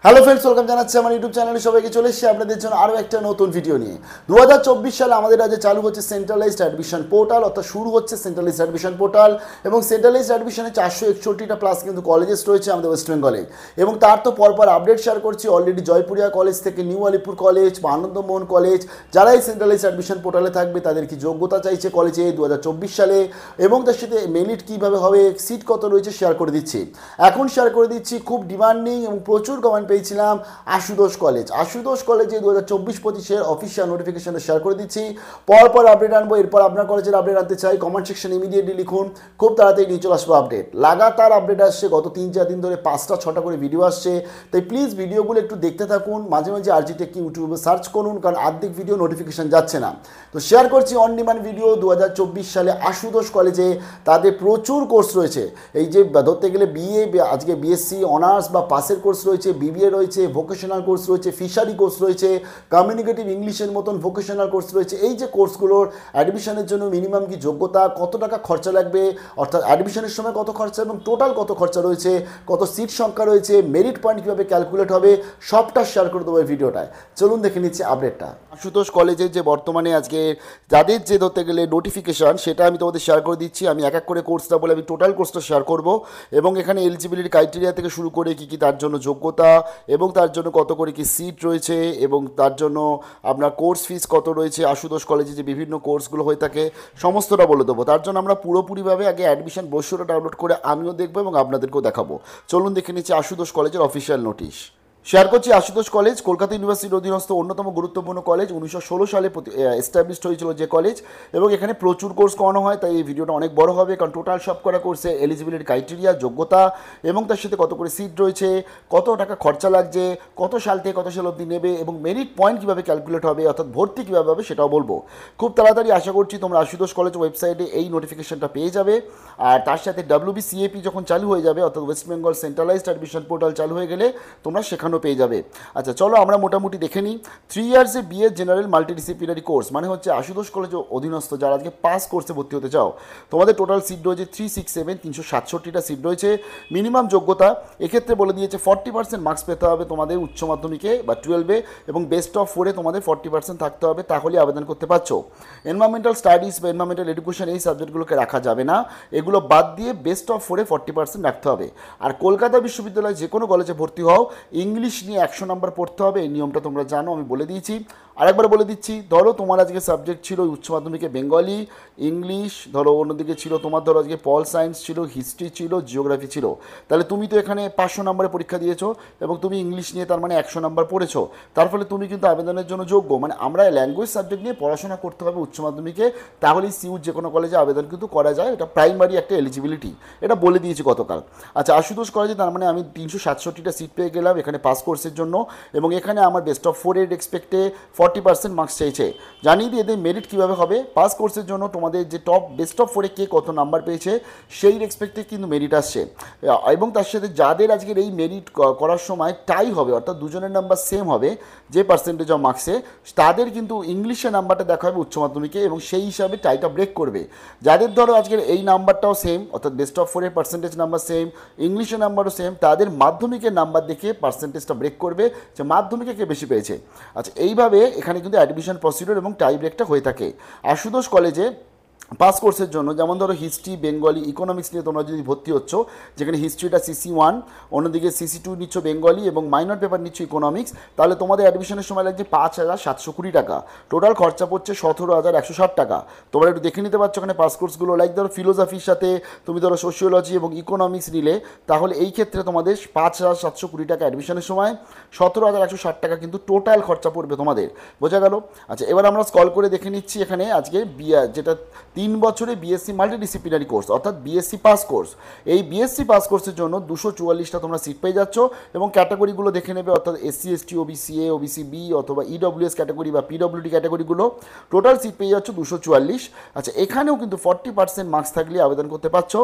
Hello friends, welcome জানাচ্ছি আমার YouTube চ্যানেলে সবাইকে। চলে এসেছি আপনাদের জন্য আরও একটা নতুন ভিডিও নিয়ে। 2024 সালে আমাদের রাজ্যে চালু হচ্ছে সেন্ট্রালাইজড অ্যাডমিশন পোর্টাল, অর্থাৎ শুরু হচ্ছে সেন্ট্রালাইজড অ্যাডমিশন পোর্টাল। এবং সেন্ট্রালাইজড অ্যাডমিশনে 461টা প্লাস কিন্তু কলেজেস রয়েছে আমাদের ওয়েস্ট বেঙ্গলে। এবং তার তো পরপর আপডেট শেয়ার করছি। অলরেডি জয়পুরিয়া কলেজ থেকে নিউ আলিপুর কলেজ বা আনন্দমোহন কলেজ, যারা এই সেন্ট্রালাইজড অ্যাডমিশন পোর্টালে থাকবে তাদের কি যোগ্যতা চাইছে কলেজে 2024 সালে, এবং তার সাথে মেরিট কীভাবে হবে, সিট কত রয়েছে শেয়ার করে দিচ্ছি। এখন শেয়ার করে দিচ্ছি খুব ডিমান্ডিং এবং প্রচুর কমেন্ট পেয়েছিলাম আশুতোষ কলেজে 2024-25 অফিসিয়াল নোটিফিকেশনটা শেয়ার করে দিচ্ছি। পরপর আপডেট আনবো। এরপর আপনার কলেজের আপডেট আনতে চাই, কমেন্ট সেকশন ইমিডিয়েটলি লিখুন, খুব তাড়াতাড়ি নিয়ে চলে আসবো আপডেট। লাগাতার আপডেট আসছে, গত 3-4 দিন ধরে 5টা-6টা করে ভিডিও আসছে। তাই প্লিজ ভিডিওগুলো একটু দেখতে থাকুন, মাঝে মাঝে আরজি টেক ইউটিউবে সার্চ করুন, কারণ অর্ধেক ভিডিও নোটিফিকেশন যাচ্ছে না। তো শেয়ার করছি অন ডিমান্ড ভিডিও। 2024 সালে আশুতোষ কলেজে তাদের প্রচুর কোর্স রয়েছে। এই যে ধরতে গেলে বিএ, আজকে বিএসসি অনার্স বা পাসের কোর্স রয়েছে, বিবিএ রয়েছে, ভোকেশনাল কোর্স রয়েছে, ফিশারি কোর্স রয়েছে, কমিউনিকেটিভ ইংলিশের মতন ভোকেশনাল কোর্স রয়েছে। এই যে কোর্সগুলোর অ্যাডমিশনের জন্য মিনিমাম কি যোগ্যতা, কত টাকা খরচা লাগবে, অর্থাৎ অ্যাডমিশনের সময় কত খরচা এবং টোটাল কত খরচা রয়েছে, কত সিট সংখ্যা রয়েছে, মেরিট পয়েন্ট কীভাবে ক্যালকুলেট হবে, সবটা শেয়ার করে দেবো এই ভিডিওটায়। চলুন দেখে নিচ্ছি আপডেটটা। আশুতোষ কলেজের যে বর্তমানে আজকে যাদের যে ধরতে গেলে নোটিফিকেশান, সেটা আমি তোমাদের শেয়ার করে দিচ্ছি। আমি এক এক করে কোর্সটা বলে আমি টোটাল কোর্সটা শেয়ার করব, এবং এখানে এলিজিবিলিটি ক্রাইটেরিয়া থেকে শুরু করে কী কী তার জন্য যোগ্যতা, এবং তার জন্য কত করে কি সিট রয়েছে, এবং তার জন্য আপনার কোর্স ফিস কত রয়েছে, আশুতোষ কলেজে যে বিভিন্ন কোর্সগুলো হয়ে থাকে সমস্তটা বলে দেবো। তার জন্য আমরা পুরোপুরিভাবে আগে অ্যাডমিশন ব্রোশারটা ডাউনলোড করে আমিও দেখবো এবং আপনাদেরকেও দেখাবো। চলুন দেখে নিচ্ছি আশুতোষ কলেজের অফিসিয়াল নোটিশ। শেয়ার করছি আশুতোষ কলেজ কলকাতা ইউনিভার্সিটির অধীনস্থ অন্যতম গুরুত্বপূর্ণ কলেজ। 1916 সালে এস্টাবলিশড হয়েছিল যে কলেজ, এবং এখানে প্রচুর কোর্স করানো হয়। তাই এই ভিডিওটা অনেক বড় হবে, কারণ টোটাল সব করা কোর্সে এলিজিবিলিটি ক্রাইটেরিয়া, যোগ্যতা, এবং তার সাথে কত করে সিট রয়েছে, কত টাকা খরচা লাগছে, কত সাল থেকে কত সাল অবধি নেবে, এবং মেরিট পয়েন্ট কীভাবে ক্যালকুলেট হবে, অর্থাৎ ভর্তি কীভাবে হবে সেটাও বলবো। খুব তাড়াতাড়ি আশা করছি তোমরা আশুতোষ কলেজ ওয়েবসাইটে এই নোটিফিকেশনটা পেয়ে যাবে। আর তার সাথে WBCAP যখন চালু হয়ে যাবে, অর্থাৎ West Bengal centralised admission portal চালু হয়ে গেলে তোমরা সেখানেও পেয়ে যাবে। আচ্ছা চলো আমরা মোটামুটি দেখে নিই। 3 ইয়ার্সে বিএ জেনারেল মাল্টিডিসিপ্লিনারি কোর্স, মানে হচ্ছে আশুতোষ কলেজের অধীনস্থ যারা আজকে পাস কোর্সে ভর্তি হতে চাও, তোমাদের টোটাল সিট রয়েছে 367 সিট রয়েছে। মিনিমাম যোগ্যতা এক্ষেত্রে বলে দিয়েছে 40% মার্কস পেতে হবে তোমাদের উচ্চ মাধ্যমিকে বা 12-এ, এবং বেস্ট অফ 4-এ তোমাদের 40% থাকতে হবে, তাহলে আবেদন করতে পারছো। এনভায়রনমেন্টাল স্টাডিজ বা এনভায়রনমেন্টাল এডুকেশন এই সাবজেক্টগুলোকে রাখা যাবে না, এগুলো বাদ দিয়ে বেস্ট অফ 4-এ 40% রাখতে হবে। আর কলকাতা বিশ্ববিদ্যালয়ে যে কোনো কলেজে ভর্তি হও, ইংলিশ নিয়ে 100 নাম্বার পড়তে হবে। এই নিয়মটা তোমরা জানো, আমি বলে দিয়েছি। আরেকবার বলে দিচ্ছি, ধরো তোমার আজকে সাবজেক্ট ছিল উচ্চ মাধ্যমিকে বেঙ্গলি, ইংলিশ, ধরো অন্যদিকে ছিল তোমার ধরো আজকে পল সায়েন্স ছিল, হিস্ট্রি ছিল, জিওগ্রাফি ছিল, তাহলে তুমি তো এখানে 500 নাম্বারে পরীক্ষা দিয়েছো, এবং তুমি ইংলিশ নিয়ে তার মানে 100 নাম্বার পড়েছো, তার ফলে তুমি কিন্তু আবেদনের জন্য যোগ্য। মানে আমরা ল্যাঙ্গুয়েজ সাবজেক্ট নিয়ে পড়াশোনা করতে হবে উচ্চ মাধ্যমিকে, তাহলেই সিউর যে কোনো কলেজে আবেদন কিন্তু করা যায়। এটা প্রাইমারি একটা এলিজিবিলিটি, এটা বলে দিয়েছি গতকাল। আচ্ছা আশুতোষ কলেজে তার মানে আমি 367টা সিট পেয়ে গেলাম এখানে পাস কোর্সের জন্য, এবং এখানে আমার বেস্ট অফ 4-এর এক্সপেক্টে 40% মার্কস চাইছে। জানিয়ে দিয়ে এদের মেরিট কীভাবে হবে, পাস কোর্সের জন্য তোমাদের যে টপ বেস্ট অফ 4-এ কে কত নাম্বার পেয়েছে সেই এক্সপেক্টে কিন্তু মেরিট আসছে। এবং তার সাথে যাদের আজকের এই মেরিট করার সময় টাই হবে, অর্থাৎ দুজনের নাম্বার সেম হবে যে পার্সেন্টেজ অফ মার্কসে, তাদের কিন্তু ইংলিশে নাম্বারটা দেখা হবে উচ্চ মাধ্যমিকে, এবং সেই হিসাবে টাইটা ব্রেক করবে। যাদের ধরো আজকের এই নাম্বারটাও সেম, অর্থাৎ বেস্ট অফ 4-এর পার্সেন্টেজ নাম্বার সেম, ইংলিশের নাম্বারও সেম, তাদের মাধ্যমিকের নাম্বার দেখে পার্সেন্টেজটা ব্রেক করবে যে মাধ্যমিকে কে বেশি পেয়েছে। আচ্ছা এইভাবে এখানে কিন্তু অ্যাডমিশন প্রসিডিওর এবং টাই ব্রেকটা হয়ে থাকে আশুতোষ কলেজে। পাস কোর্সের জন্য যেমন ধরো হিস্ট্রি, বেঙ্গলি, ইকোনমিক্স নিয়ে তোমরা যদি ভর্তি হচ্ছ, যেখানে হিস্ট্রিটা CC1, অন্যদিকে CC2 নিচ্ছ বেঙ্গলি, এবং মাইনর পেপার নিচ্ছ ইকোনমিক্স, তাহলে তোমাদের অ্যাডমিশনের সময় লাগছে 5,720 টাকা, টোটাল খরচা পড়ছে 17,160 টাকা। তোমরা একটু দেখে নিতে পারছো এখানে পাস কোর্সগুলো। লাইক ধরো ফিলোসফির সাথে তুমি ধরো সোশিওলজি এবং ইকোনমিক্স নিলে, তাহলে এই ক্ষেত্রে তোমাদের 5,720 টাকা অ্যাডমিশনের সময়, 17,160 টাকা কিন্তু টোটাল খরচা পড়বে তোমাদের। বোঝা গেল? আচ্ছা এবার আমরা স্ক্রল করে দেখে নিচ্ছি এখানে আজকে যেটা 3 বছরে বিএসসি মাল্টিডিসিপ্লিনারি কোর্স, অর্থাৎ বিএসসি পাস কোর্স। এই বিএসসি পাস কোর্সের জন্য 244টা তোমরা সিট পেয়ে যাচ্ছ, এবং ক্যাটাগরিগুলো দেখে নেবে, অর্থাৎ SC ST OBC A OBC B অথবা EWS ক্যাটাগরি বা PWD ক্যাটাগরিগুলো। টোটাল সিট পেয়ে যাচ্ছ 244। আচ্ছা এখানেও কিন্তু 40% মার্কস থাকলে আবেদন করতে পারছো,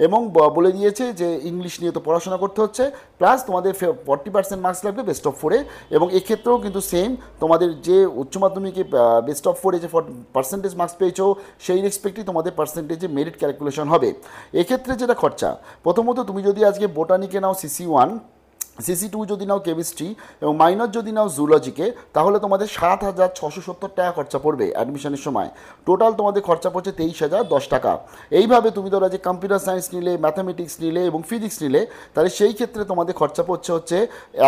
এবং বলে দিয়েছে যে ইংলিশ নিয়ে তো পড়াশোনা করতে হচ্ছে, প্লাস তোমাদের 40% মার্কস লাগবে বেস্ট অফ 4-এ, এবং এক্ষেত্রেও কিন্তু সেম তোমাদের যে উচ্চ মাধ্যমিকে বেস্ট অফ 4-এ যে পার্সেন্টেজ মার্কস পেয়েছো সেই এক্সপেক্টই তোমাদের পার্সেন্টেজে মেরিট ক্যালকুলেশন হবে। এক্ষেত্রে যেটা খরচা, প্রথমত তুমি যদি আজকে বোটানিকে নাও CC1, CC2 যদি নাও কেমিস্ট্রি এবং মাইনর যদি নাও জুলজিকে, তাহলে তোমাদের 7,670 টাকা খরচা পড়বে অ্যাডমিশনের সময়। টোটাল তোমাদের খরচা পড়ছে 23,010 টাকা। এইভাবে তুমি ধরো যে কম্পিউটার সায়েন্স নিলে, ম্যাথামেটিক্স নিলে এবং ফিজিক্স নিলে, তাহলে সেই ক্ষেত্রে তোমাদের খরচা পড়ছে হচ্ছে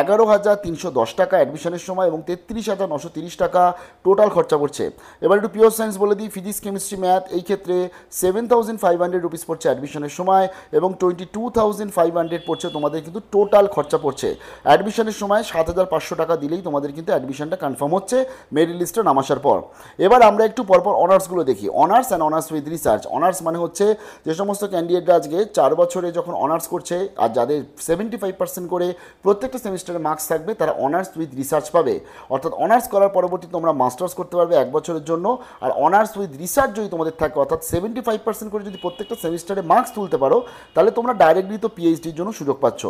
11,310 টাকা অ্যাডমিশনের সময় এবং 33,930 টাকা টোটাল খরচা পড়ছে। এবার একটু পিওর সায়েন্স বলে দিই, ফিজিক্স, কেমিস্ট্রি, ম্যাথ এই ক্ষেত্রে 7,500 রুপিস পড়ছে অ্যাডমিশনের সময় এবং 22,500 পড়ছে তোমাদের কিন্তু টোটাল খরচা পড়ছে। অ্যাডমিশনের সময় 7,500 টাকা দিলেই তোমাদের কিন্তু অ্যাডমিশনটা কনফার্ম হচ্ছে মেরিট লিস্টে নাম আসার পর। এবার আমরা একটু পরপর অনার্সগুলো দেখি। Honours and honours with research. Honours মানে হচ্ছে যে সমস্ত ক্যান্ডিডেটরা আজকে 4 বছরে যখন অনার্স করছে আর যাদের 75% করে প্রত্যেকটা সেমিস্টারে মার্কস থাকবে, তারা অনার্স উইথ রিসার্চ পাবে। অর্থাৎ অনার্স করার পরবর্তী তোমরা মাস্টার্স করতে পারবে 1 বছরের জন্য। আর অনার্স উইথ রিসার্চ যদি তোমাদের থাকে, অর্থাৎ 75% করে যদি প্রত্যেকটা সেমিস্টারে মার্কস তুলতে পারো, তাহলে তোমরা ডাইরেক্টলি তো পিএইচডির জন্য সুযোগ পাচ্ছ।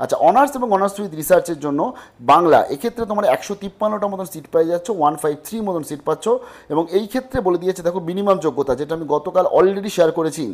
আচ্ছা, অনার্স এবং অনার্স উইথ রিসার্চের জন্য বাংলা, এক্ষেত্রে তোমরা 153টা মতন সিট পেয়ে যাচ্ছ, 153 মতন সিট পাচ্ছ। এবং এই ক্ষেত্রে বলে দিয়েছে দেখো মিনিমাম যোগ্যতা, যেটা আমি গতকাল অলরেডি শেয়ার করেছি,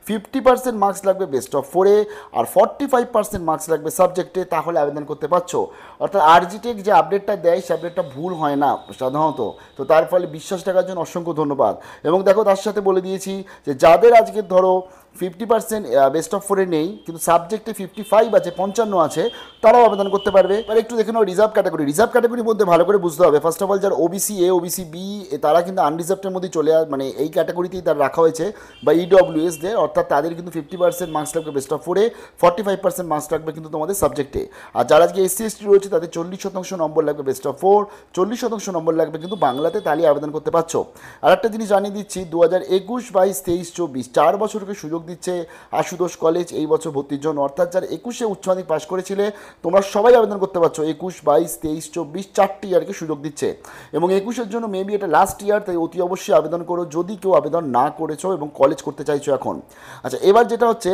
50% মার্কস লাগবে বেস্ট অফ 4-এ আর 45% মার্কস লাগবে সাবজেক্টে, তাহলে আবেদন করতে পারছো। অর্থাৎ আরজিটেক যে আপডেটটা দেয় সে আপডেটটা ভুল হয় না সাধারণত, তো তার ফলে বিশ্বাস রাখার জন্য অসংখ্য ধন্যবাদ। এবং দেখো তার সাথে বলে দিয়েছি যে যাদের আজকে ধরো 50% বেস্ট অফ 4-এ নেই কিন্তু সাবজেক্টে 55 আছে, 55 আছে, তারাও আবেদন করতে পারবে। এবার একটু দেখে নাও রিজার্ভ ক্যাটাগরি। রিজার্ভ ক্যাটাগরির মধ্যে ভালো করে বুঝতে হবে, ফার্স্ট অফ অল যারা ওবিসি এ, ওবিসি বি, তারা কিন্তু আনরিজার্ভের মধ্যে চলে মানে এই ক্যাটাগরিতেই তারা রাখা হয়েছে, বা ইডব্লিউএস দের, অর্থাৎ তাদের কিন্তু 50% মার্কস লাগবে বেস্ট অফ 4-এ, 45% মার্কস লাগবে কিন্তু তোমাদের সাবজেক্টে। আর যারা আজকে এসসি এসটি রয়েছে তাদের 40% নম্বর লাগবে বেস্ট অফ 4, 40% নম্বর লাগবে কিন্তু বাংলাতে, তাহলে আবেদন করতে পারছো। আর একটা জিনিস জানিয়ে দিচ্ছি, 2021, 22, 23, 24 4 বছরকে সুযোগ দিচ্ছে আশুতোষ কলেজ এই বছর ভর্তির জন্য। অর্থাৎ যারা 21-এ উচ্চ মাধ্যমিক পাশ করেছিলে তোমরা সবাই আবেদন করতে পারছো। 21, 22, 23, 24 4টি ইয়ারকে সুযোগ দিচ্ছে এবং 21-এর জন্য মেবি এটা লাস্ট ইয়ার, তাই অতি অবশ্যই আবেদন করো যদি কেউ আবেদন না করেছো এবং কলেজ করতে চাইছো এখন। আচ্ছা, এবার যেটা হচ্ছে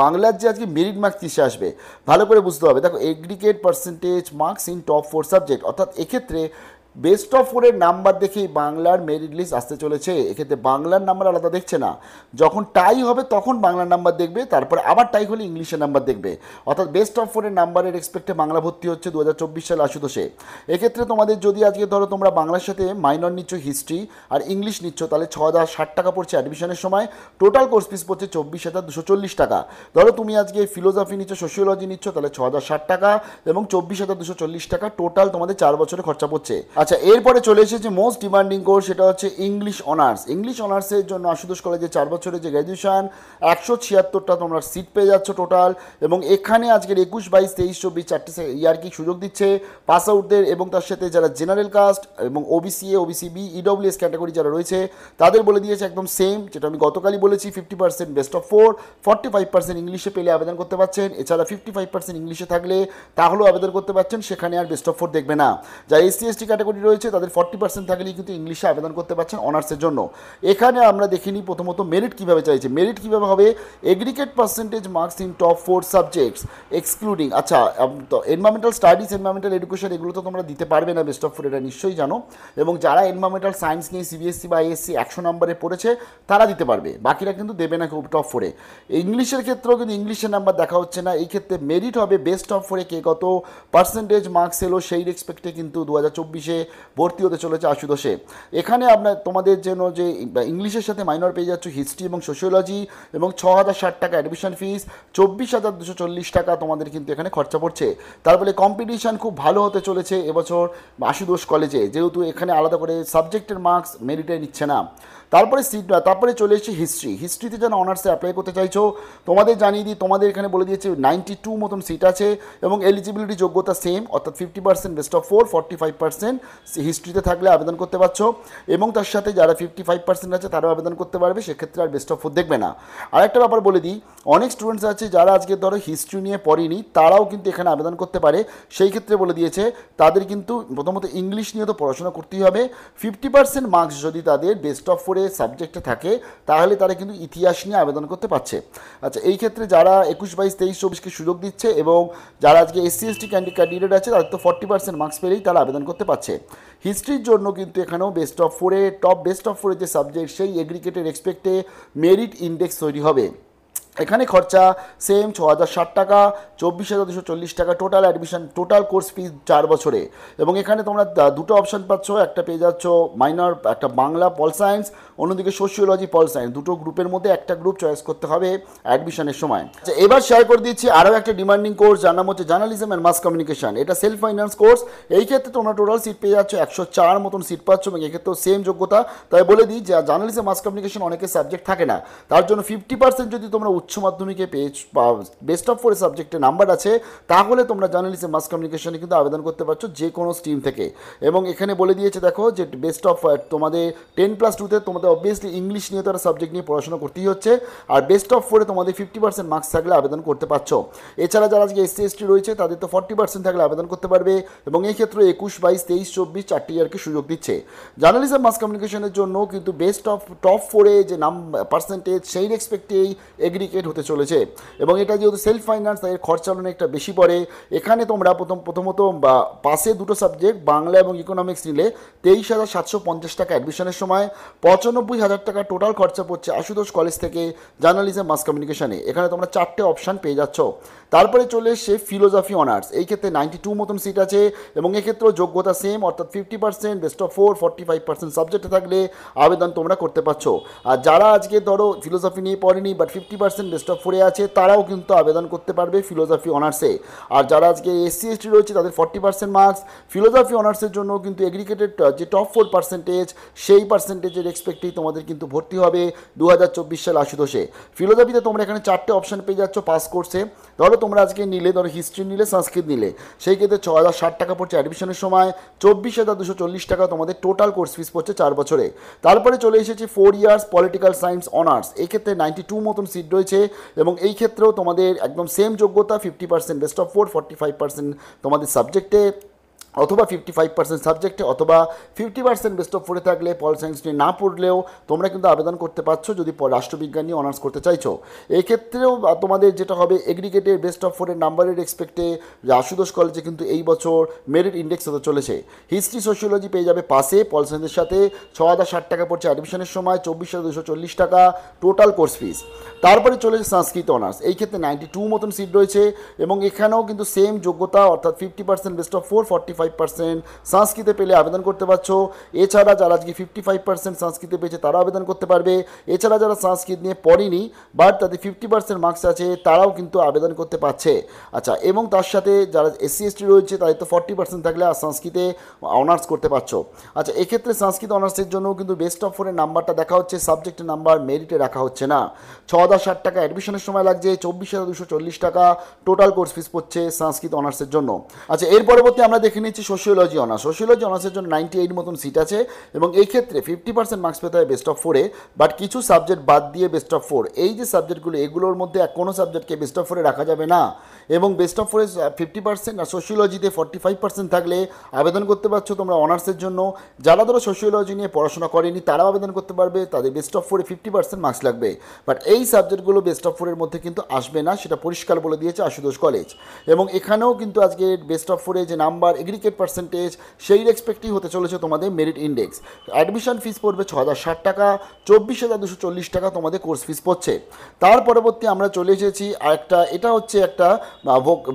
বাংলার যে আজকে মেরিট মার্কস কিসে আসবে ভালো করে বুঝতে হবে। দেখো, aggregate percentage marks in top 4 subject, অর্থাৎ এক্ষেত্রে বেস্ট অফ 4-এর নাম্বার দেখেই বাংলার মেরিট লিস্ট আসতে চলেছে। এক্ষেত্রে বাংলার নাম্বার আলাদা দেখছে না, যখন টাই হবে তখন বাংলার নাম্বার দেখবে, তারপরে আবার টাই হলে ইংলিশের নাম্বার দেখবে। অর্থাৎ বেস্ট অফ 4-এর নাম্বারের এক্সপেক্টে বাংলা ভর্তি হচ্ছে 2024 সালে আশুতোষে। এক্ষেত্রে তোমাদের যদি আজকে ধরো তোমরা বাংলার সাথে মাইনর নিচ্ছ, হিস্ট্রি আর ইংলিশ নিচ্ছ, তাহলে 6,060 টাকা পড়ছে অ্যাডমিশনের সময়। টোটাল কোর্স ফিস পড়ছে 24,240 টাকা। ধরো তুমি আজকে ফিলোসফি নিচ্ছ, সোশিওলজি নিচ্ছ, তাহলে 6,060 টাকা এবং 24,240 টাকা টোটাল তোমাদের 4 বছরে খরচা পড়ছে। আচ্ছা, এরপরে চলে এসেছে মোস্ট ডিমান্ডিং কোর্স, সেটা হচ্ছে ইংলিশ অনার্স। ইংলিশ অনার্সের জন্য আশুতোষ কলেজে 4 বছরের যে গ্র্যাজুয়েশন, 176টা তোমরা সিট পেয়ে যাচ্ছ টোটাল। এবং এখানে আজকের 21, 22, 23, 24 4টে ইয়ার কি সুযোগ দিচ্ছে পাস আউটদের, এবং তার সাথে যারা জেনারেল কাস্ট এবং OBC A, OBC B, EWS category যারা রয়েছে তাদের বলে দিয়েছে একদম সেম, যেটা আমি গতকালই বলেছি, 50% বেস্ট অফ 4, 45% ইংলিশে পেলে আবেদন করতে পারছেন। এছাড়া 55% ইংলিশে থাকলে তাহলেও আবেদন করতে পারছেন, সেখানে আর বেস্ট অফ 4 দেখবে না। যা এসসি এসটি ক্যাটাগরি রয়েছে তাদের 40% থাকলেই কিন্তু ইংলিশে আবেদন করতে পারছেন অনার্সের জন্য। এখানে আমরা দেখিনি প্রথমত মেরিট কীভাবে চাইছে। মেরিট কীভাবে হবে, aggregate percentage marks in top 4 subjects excluding, আচ্ছা তো এনভায়রনমেন্টাল স্টাডিজ, এনভায়রনমেন্টাল এডুকেশন এগুলো তো তোমরা দিতে পারবে না বেস্ট অফ 4, এটা নিশ্চয়ই জানো। এবং যারা এনভায়রনমেন্টাল সায়েন্স নিয়ে সিবিএসসি বা আইএসসি 100 নম্বরে পড়েছে তারা দিতে পারবে, বাকিরা কিন্তু দেবে না খুব টপ 4-এ। ইংলিশের ক্ষেত্রেও কিন্তু ইংলিশের নাম্বার দেখা হচ্ছে না। এই ক্ষেত্রে মেরিট হবে বেস্ট অফ 4-এ কে কত পার্সেন্টেজ মার্কস এলো সেই রেসপেক্টে কিন্তু 2024-এ ভর্তি হতে চলেছে আশুতোষে। এখানে আপনার তোমাদের জন্য যে ইংলিশের সাথে মাইনর পেয়ে যাচ্ছ হিস্ট্রি এবং সোশিওলজি, এবং 6,060 টাকা অ্যাডমিশন ফিস, 24,240 টাকা তোমাদের কিন্তু এখানে খরচা পড়ছে। তার ফলে কম্পিটিশান খুব ভালো হতে চলেছে এবছর আশুতোষ কলেজে, যেহেতু এখানে আলাদা করে সাবজেক্টের মার্কস মেরিটে নিচ্ছে না। তারপরে চলে এসেছে হিস্ট্রি। হিস্ট্রিতে যেন অনার্সে অ্যাপ্লাই করতে চাইছো তোমাদের জানিয়ে দিই, তোমাদের এখানে বলে দিয়েছে 92 মতন সিট আছে এবং এলিজিবিলিটি যোগ্যতা সেম, অর্থাৎ 50% বেস্ট অফ 4, 45% হিস্ট্রিতে থাকলে আবেদন করতে পারছো। এবং তার সাথে যারা 55% আছে তারাও আবেদন করতে পারবে, সেক্ষেত্রে আর বেস্ট অফ 4 দেখবে না। আরেকটা ব্যাপার বলে দিই, অনেক স্টুডেন্টস আছে যারা আজকে ধরো হিস্ট্রি নিয়ে পড়েনি, তারাও কিন্তু এখানে আবেদন করতে পারে। সেই ক্ষেত্রে বলে দিয়েছে তাদের কিন্তু প্রথমত ইংলিশ নিয়ে তো পড়াশোনা করতেই হবে। 50% মার্কস যদি তাদের বেস্ট অফ 4-এ সাবজেক্টে থাকে তাহলে তারা কিন্তু ইতিহাস নিয়ে আবেদন করতে পারছে। আচ্ছা, এই ক্ষেত্রে যারা 21, 22, 23, 24-কে সুযোগ দিচ্ছে এবং যারা আজকে এসসি এসটি ক্যান্ডিডেট আছে তাদের তো 40% মার্কস পেলেই তারা আবেদন করতে পারছে। হিস্ট্রির জন্য কিন্তু এখানেও বেস্ট অফ 4-এ যে সাবজেক্ট সেই এগ্রিগেটের এক্সপেক্টে মেরিট ইন্ডেক্স তৈরি হবে। এখানে খরচা সেম 6,060 টাকা, 24,240 টাকা total admission, total course fee 4 বছরে। এবং এখানে তোমরা দুটো অপশান পাচ্ছ, একটা পেয়ে যাচ্ছ মাইনর, একটা বাংলা পল সায়েন্স, অন্যদিকে সোশিওলজি পল সায়েন্স, দুটো গ্রুপের মধ্যে একটা গ্রুপ চয়েস করতে হবে অ্যাডমিশনের সময়। আচ্ছা, এবার শেয়ার করে দিচ্ছি আরও একটা ডিমান্ডিং কোর্স, যার নাম হচ্ছে জার্নালিজম অ্যান্ড মাস কমিউনিকেশন। এটা সেলফ ফাইন্যান্স কোর্স। এই ক্ষেত্রে তোমরা টোটাল সিট পেয়ে যাচ্ছ 104 মতন সিট পাচ্ছ, এবং এক্ষেত্রেও সেম যোগ্যতা। তাই বলে দিই যে জার্নালিজম মাস কমিউনিকেশন অনেকের সাবজেক্ট থাকে না, তার জন্য 50% যদি তোমরা উচ্চ মাধ্যমিকে পেজ বা বেস্ট অফ 4 সাবজেক্টে নাম্বার আছে, তাহলে তোমরা জার্নালিজম মাস কমিউনিকেশনে কিন্তু আবেদন করতে পারছো যে কোনো স্ট্রিম থেকে। এবং এখানে বলে দিয়েছে দেখো যে বেস্ট অফ তোমাদের 10+2তে তোমাদের অবভিয়াসলি ইংলিশ নিয়ে তো একটা সাবজেক্ট নিয়ে পড়াশোনা করতেই হচ্ছে, আর বেস্ট অফ 4-এ তোমাদের 50% মার্কস থাকলে আবেদন করতে পারছো। এছাড়া যারা আজকে SC ST রয়েছে তাদের তো 40% থাকলে আবেদন করতে পারবে, এবং এই ক্ষেত্রে 21, 22, 23, 24 4টি ইয়ারকে সুযোগ দিচ্ছে। জার্নালিজম মাস কমিউনিকেশনের জন্য কিন্তু বেস্ট অফ টপ 4-এ যে পার্সেন্টেজ সেই রেসপেক্টেই এগ্রিগেট হতে চলেছে। এবং এটা যেহেতু সেলফ ফাইন্যান্স, তাই খরচা অনেকটা বেশি পড়ে। এখানে তোমরা প্রথমত পাশে দুটো সাবজেক্ট বাংলা এবং ইকোনমিক্স নিলে 23,750 টাকা অ্যাডমিশনের সময়, 95,000 টাকা টোটাল খরচা পড়ছে আশুতোষ কলেজ থেকে জার্নালিজম মাস কমিউনিকেশনে। এখানে তোমরা 4টে অপশান পেয়ে যাচ্ছ। তারপরে চলে এসছে ফিলোজফি অনার্স। এই ক্ষেত্রে 92 মতন সিট আছে, এবং এক্ষেত্রেও যোগ্যতা সেম, অর্থাৎ 50% বেস্ট অফ 4, 45% সাবজেক্টে থাকলে আবেদন তোমরা করতে পারছো। আর যারা আজকে ধরো ফিলোসফি নিয়ে পড়েনি বাট 50% বেস্ট অফ 4-এ আছে, তারাও কিন্তু আবেদন করতে পারবে ফিলোসফি অনার্সে। আর যারা আজকে SC ST রয়েছে তাদের 40% মার্কস। ফিলোসফি অনার্সের জন্য কিন্তু এগ্রিগেটেড যে টপ 4% সেই পার্সেন্টেজের এক্সপেক্টেই তোমাদের কিন্তু ভর্তি হবে 2024 সাল আশুতোষে। ফিলোসফিতে তোমরা এখানে 4টে অপশান পেয়ে যাচ্ছ পাস কোর্সে। ধরো তোমরা আজকে নিলে, ধরো হিস্ট্রি নিলে, সংস্কৃত নিলে, সেই ক্ষেত্রে 6,060 টাকা পড়ছে অ্যাডমিশনের সময়, 24,240 টাকা তোমাদের টোটাল কোর্স ফিস পড়ছে 4 বছরে। তারপরে চলে এসেছে 4 ইয়ার্স পলিটিক্যাল সায়েন্স অনার্স। এই ক্ষেত্রে 92 মতন সিট রয়েছে, এবং এই ক্ষেত্রেও তোমাদের একদম সেম যোগ্যতা, 50% বেস্ট অফ 4, 45% তোমাদের সাবজেক্টে, অথবা 55% সাবজেক্টে, অথবা 50% বেস্ট অফ 4-এ থাকলে পল সায়েন্স নিয়ে না পড়লেও তোমরা কিন্তু আবেদন করতে পারছো যদি রাষ্ট্রবিজ্ঞান নিয়ে অনার্স করতে চাইছো। এই ক্ষেত্রেও তোমাদের যেটা হবে এগ্রিগেটের বেস্ট অফ 4-এর নাম্বারের এক্সপেক্টে আশুতোষ কলেজে কিন্তু এই বছর মেরিট ইন্ডেক্স হতে চলেছে। হিস্ট্রি সোশিওলজি পেয়ে যাবে পাশে পল সায়েন্সের সাথে, 6,060 টাকা পড়ছে অ্যাডমিশনের সময়, 24,240 টাকা টোটাল কোর্স ফিস। তারপরে চলেছে সংস্কৃত অনার্স। এই ক্ষেত্রে 92 মতন সিট রয়েছে, এবং এখানেও কিন্তু সেম যোগ্যতা, অর্থাৎ 50% বেস্ট অফ 4, 45% সংস্কৃতে পেলে আবেদন করতে পারছো। এছাড়া যারা আজকে 55% সংস্কৃতে পেয়েছে তারা আবেদন করতে পারবে। এছাড়া যারা সংস্কৃত নিয়ে পড়েনি বাট তাদের 50% মার্কস আছে, তারাও কিন্তু আবেদন করতে পারছে। আচ্ছা, এবং তার সাথে যারা SC ST রয়েছে তাদের তো 40% থাকলে আর সংস্কৃতে অনার্স করতে পারছো। আচ্ছা, এক্ষেত্রে সংস্কৃত অনার্সের জন্য কিন্তু বেস্ট অফ 4-এর নাম্বারটা দেখা হচ্ছে, সাবজেক্টের নাম্বার মেরিটে রাখা হচ্ছে না। 6,060 টাকা অ্যাডমিশনের সময় লাগছে, 24,240 টাকা টোটাল কোর্স ফিস পড়ছে সংস্কৃত অনার্সের জন্য। আচ্ছা, এর পরবর্তী আমরা দেখে নিচ্ছি সোশিওলজি অনার্স। সোশিওলজি অনার্সের জন্য 98 মতন সিট আছে, এবং এই ক্ষেত্রে 50% মার্কস পেতে হয় বেস্ট অফ 4-এ, বাট কিছু সাবজেক্ট বাদ দিয়ে বেস্ট অফ 4। এই যে সাবজেক্টগুলো, এগুলোর মধ্যে কোনো সাবজেক্টকে বেস্ট অফ 4-এ রাখা যাবে না, এবং বেস্ট অফ 4-এ 50% আর সোশিওলজিতে 45% থাকলে আবেদন করতে পারছো তোমরা অনার্সের জন্য। যারা ধরো সোশিওলজি নিয়ে পড়াশোনা করেনি তারাও আবেদন করতে পারবে, তাদের বেস্ট অফ 4-এ 50% মার্কস লাগবে, বাট এই সাবজেক্টগুলো বেস্ট অফ 4-এর মধ্যে কিন্তু আসবে না, সেটা পরিষ্কার বলে দিয়েছে আশুতোষ কলেজ। এবং এখানেও কিন্তু আজকে বেস্ট অফ 4-এ যে নাম্বার এগ্রিগেট পার্সেন্টেজ সেই রেসপেক্টেই হতে চলেছে তোমাদের মেরিট ইন্ডেক্স। অ্যাডমিশন ফিস পড়বে 6,060 টাকা, 24,240 টাকা তোমাদের কোর্স ফিস পড়ছে। তার পরবর্তী আমরা চলে এসেছি আরেকটা, এটা হচ্ছে একটা